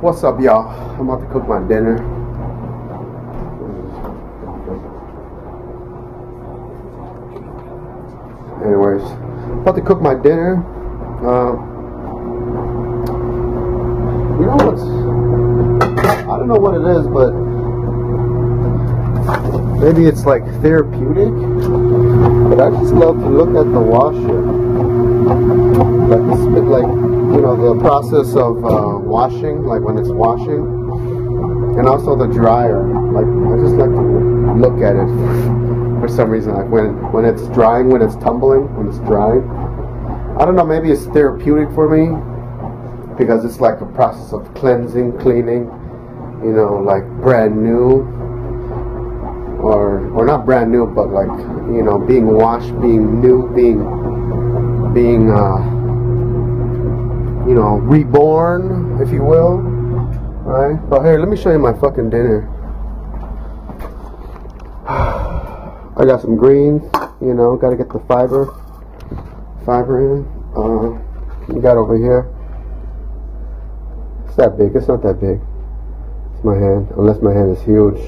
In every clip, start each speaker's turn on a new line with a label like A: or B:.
A: What's up, y'all? I'm about to cook my dinner. Anyways, about to cook my dinner. You know what's... I don't know what it is, but maybe it's like therapeutic. But I just love to look at the washer. Like you know, the process of washing, like when it's washing, and also the dryer. Like I just like to look at it for some reason. Like when it's drying, when it's tumbling, when it's drying. I don't know. Maybe it's therapeutic for me because it's like a process of cleansing, cleaning. You know, like brand new, or not brand new, but like, you know, being washed, being new, being you know, reborn, if you will, right? But here, let me show you my fucking dinner. I got some greens, you know, gotta get the fiber in. You got over here. It's that big, it's not that big. It's my hand, unless my hand is huge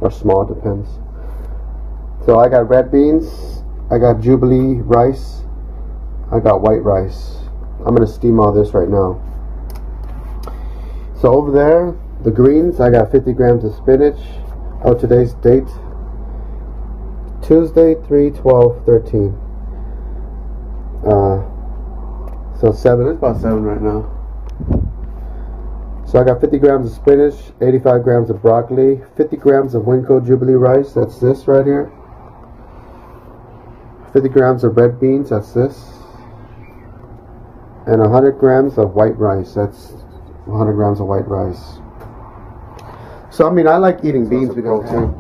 A: or small, depends. So I got red beans, I got Jubilee rice, I got white rice. I'm gonna steam all this right now. So over there, the greens, I got 50 grams of spinach. Oh, today's date, Tuesday, 3/12/13. So 7, it's about 7 right now. So I got 50 grams of spinach, 85 grams of broccoli, 50 grams of Winco Jubilee rice, that's this right here. 50 grams of red beans, that's this. And 100 grams of white rice, that's 100 grams of white rice. So I mean, I like eating beans because too.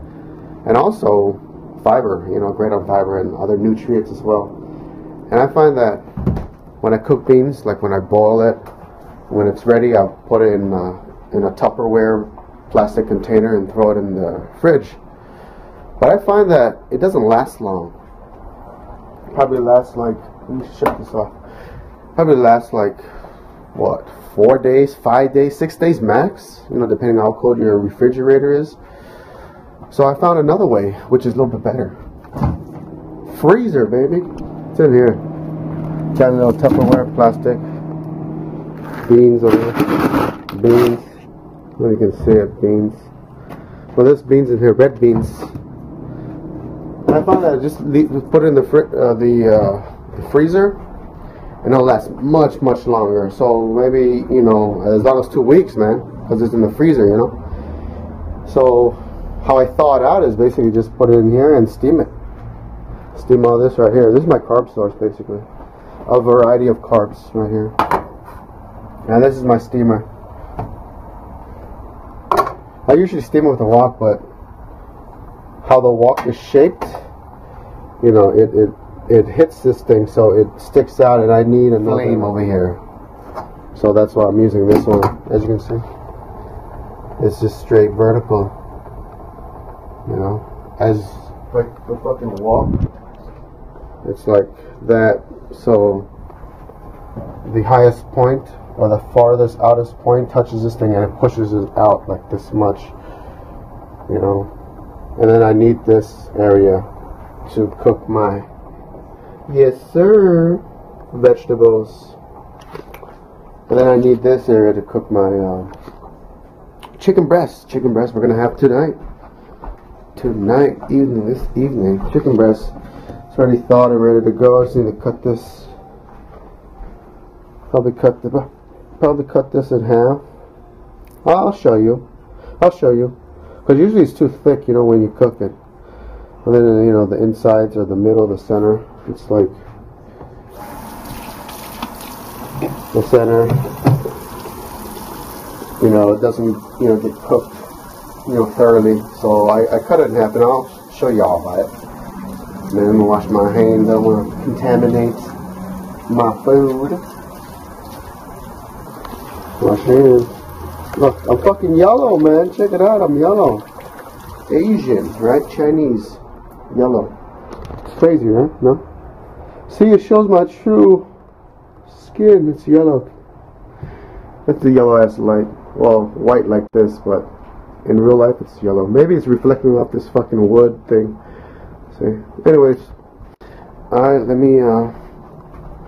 A: And also fiber, you know, great on fiber and other nutrients as well. And I find that when I cook beans, like when I boil it, when it's ready, I'll put it in a Tupperware plastic container and throw it in the fridge. But I find that it doesn't last long. Probably lasts like, let me shut this off. Probably lasts like, what, 4 days, 5 days, 6 days max, you know, depending on how cold your refrigerator is. So I found another way, which is a little bit better. Freezer, baby. It's in here. Got a little Tupperware plastic. Beans over there. Beans. Well, you can see it, beans. Well, there's beans in here, red beans. And I found that I just put it in the freezer, and it'll last much longer. So maybe, you know, as long as 2 weeks, man, because it's in the freezer, you know. So how I thaw it out is basically just put it in here and steam it. Steam all this right here. This is my carb source, basically. A variety of carbs right here. Now this is my steamer. I usually steam it with a wok, but how the wok is shaped, you know, it hits this thing, so it sticks out, and I need another flame over here. So that's why I'm using this one. As you can see, it's just straight vertical. You know, as like the fucking wok, it's like that. So the highest point or the farthest outest point touches this thing, and it pushes it out like this much. You know, and then I need this area to cook my, yes sir, vegetables. And then I need this area to cook my chicken breast. Chicken breast we're gonna have tonight. This evening. Chicken breast. It's already thawed and ready to go. I just need to cut this. Probably cut this in half. I'll show you. Because usually it's too thick, you know, when you cook it. And then, you know, the insides or the middle, the center, it's like the center, you know, it doesn't, you know, get cooked, you know, thoroughly. So I cut it in half, and I'll show you all about it. And then I'm gonna wash my hands. I don't want to contaminate my food. Wash hands. Look, I'm fucking yellow, man. Check it out, I'm yellow. Asian, right? Chinese. Yellow. It's crazy, right? No? See, it shows my true skin. It's yellow. That's the yellow ass light. well, white like this, but in real life it's yellow. Maybe it's reflecting off this fucking wood thing. See? Anyways, alright, let me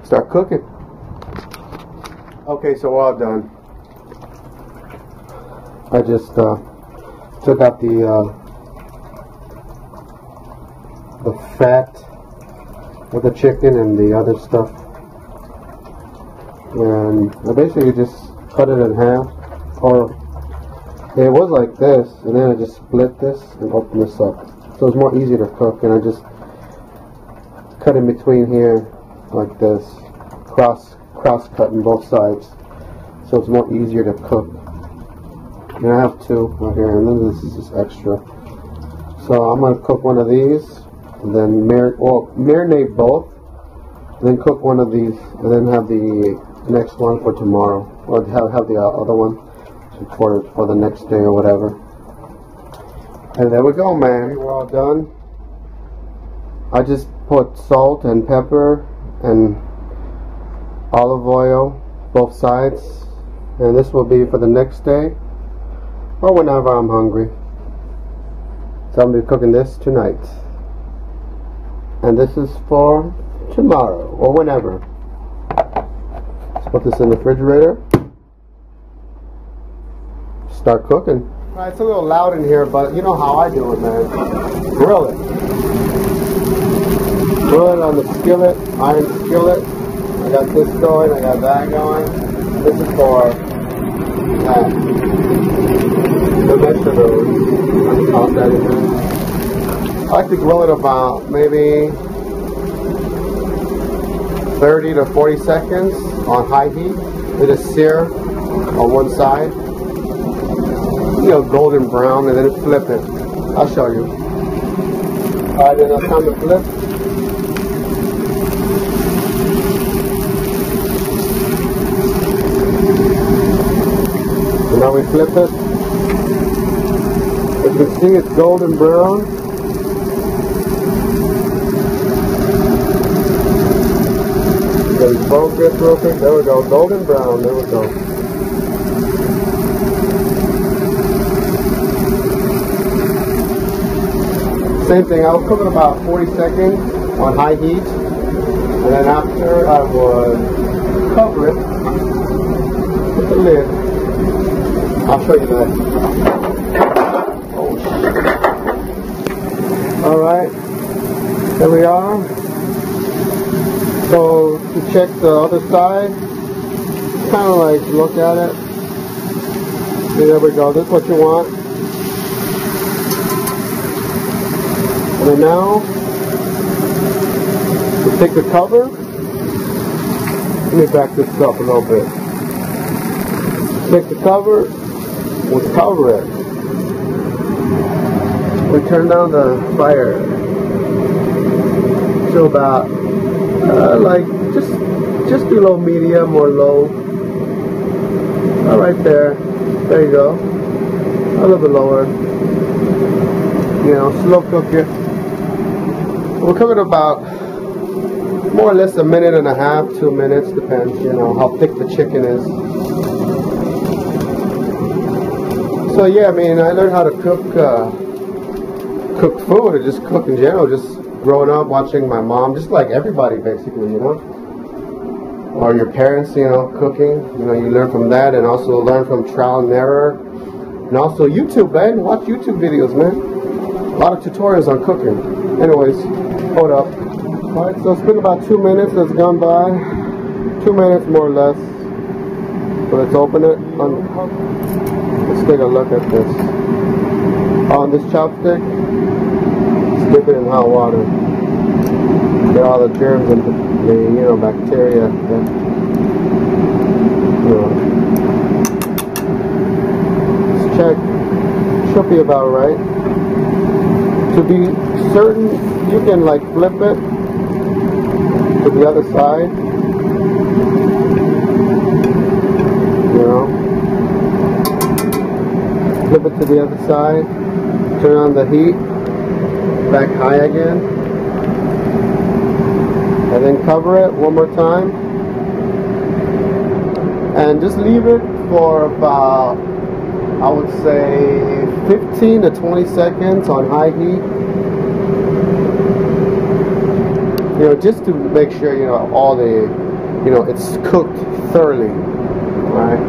A: start cooking. Okay, so we're all done. I just took out the fat of the chicken and the other stuff, and I basically just cut it in half. Or it was like this, and then I just split this and open this up, so it's more easy to cook. And I just cut in between here like this, cross cutting both sides, so it's more easier to cook. And I have two right here, and then this is just extra. So I'm gonna cook one of these, and then marinate both, and then cook one of these, and then have the next one for tomorrow, or have the other one for the next day or whatever. And there we go, man. We're all done. I just put salt and pepper and olive oil both sides, and this will be for the next day or whenever I'm hungry. So I'm gonna be cooking this tonight, and this is for tomorrow or whenever. Let's put this in the refrigerator. Start cooking. Alright, it's a little loud in here, but you know how I do it, man. Grill it. Grill it on the skillet, iron skillet. I got this going, I got that going. This is for the vegetables. I'm toss that in there. I like to grill it about maybe 30 to 40 seconds on high heat. Let it sear on one side. You know, golden brown, and then flip it. I'll show you. Alright, then it's time to flip. So now we flip it. As you can see, it's golden brown. Then focus real quick. There we go. Golden brown. There we go. Same thing, I'll cook it about 40 seconds on high heat, and then after I would cover it with the lid. I'll show you that. Oh, alright, there we are. So to check the other side, kind of like look at it. See, there we go, this is what you want. And then now, we take the cover. Let me back this up a little bit. Take the cover, we'll cover it. We turn down the fire to about, like just below medium or low. Right there. There you go. A little bit lower. You know, slow cook it. We'll cook it about more or less a minute and a half, 2 minutes, depends, you know, how thick the chicken is. So yeah, I mean, I learned how to cook food, or just cook in general, just growing up watching my mom, just like everybody basically, you know, or your parents, you know, cooking, you know, you learn from that, and also learn from trial and error, and also YouTube, man, watch YouTube videos, man, a lot of tutorials on cooking. Anyways, hold up. Alright, so it's been about 2 minutes that's gone by. 2 minutes more or less. So let's open it. Let's take a look at this. On this chopstick, dip it in hot water. Get all the germs and the you know, bacteria. That, you know. Let's check. Should be about right. To be certain, you can like flip it to the other side, you know, flip it to the other side, turn on the heat, back high again, and then cover it one more time, and just leave it for about I would say 15 to 20 seconds on high heat. You know, just to make sure, you know, all the, you know, it's cooked thoroughly, right?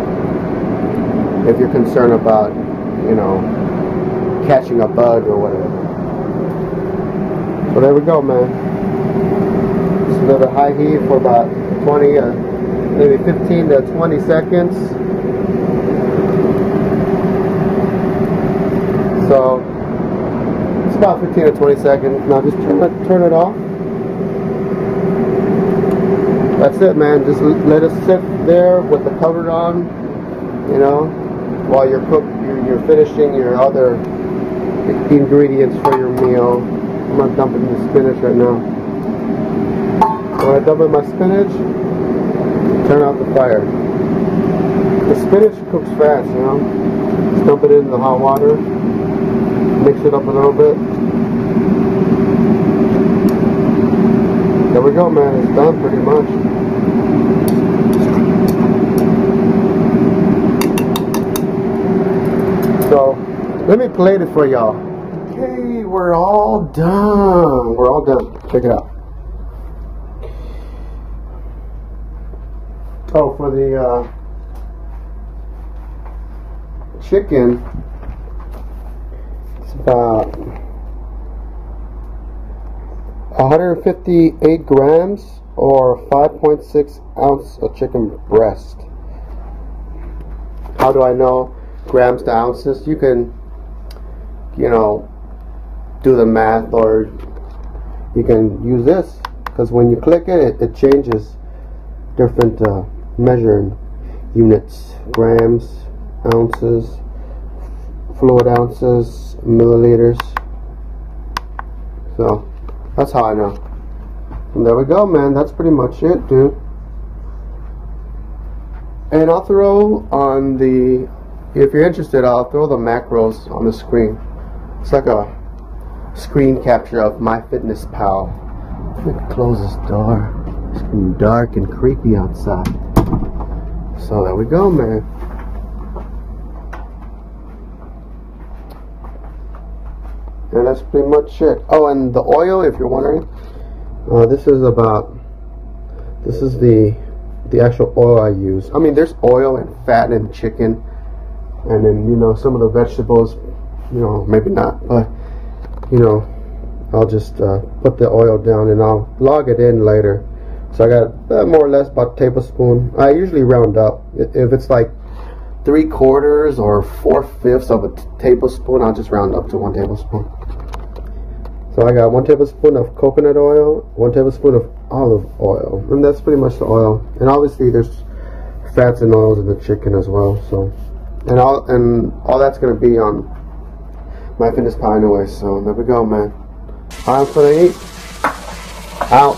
A: If you're concerned about, you know, catching a bug or whatever. So there we go, man. Just a little high heat for about 20, maybe 15 to 20 seconds. So it's about 15 to 20 seconds. Now just turn it off. That's it, man. Just let it sit there with the cover on, you know, while you're finishing your other ingredients for your meal. I'm not dumping the spinach right now. When I dump in my spinach, turn out the fire. The spinach cooks fast, you know. Just dump it in the hot water, mix it up a little bit. There we go, man. It's done pretty much. So, let me plate it for y'all. Okay, we're all done. We're all done. Check it out. Oh, for the chicken, it's about 158 grams or 5.6 ounce of chicken breast. How do I know grams to ounces? You can, you know, do the math, or you can use this, because when you click it, it changes different measuring units: grams, ounces, fluid ounces, milliliters. So that's how I know. And there we go, man. That's pretty much it, dude. And I'll throw on the, if you're interested, I'll throw the macros on the screen. It's like a screen capture of MyFitnessPal. Let me close this door. It's getting dark and creepy outside. So there we go, man. And that's pretty much it. Oh, and the oil, if you're wondering, this is the actual oil I use. I mean, there's oil and fat in chicken, and then, you know, some of the vegetables, you know, maybe not, but, you know, I'll just put the oil down and I'll log it in later. So I got more or less about a tablespoon. I usually round up. If it's like 3/4 or 4/5 of a tablespoon, I'll just round up to 1 tablespoon. So I got 1 tablespoon of coconut oil, 1 tablespoon of olive oil, and that's pretty much the oil. And obviously there's fats and oils in the chicken as well. So, and all that's gonna be on MyFitnessPal anyway. So there we go, man. I'm gonna eat. Out.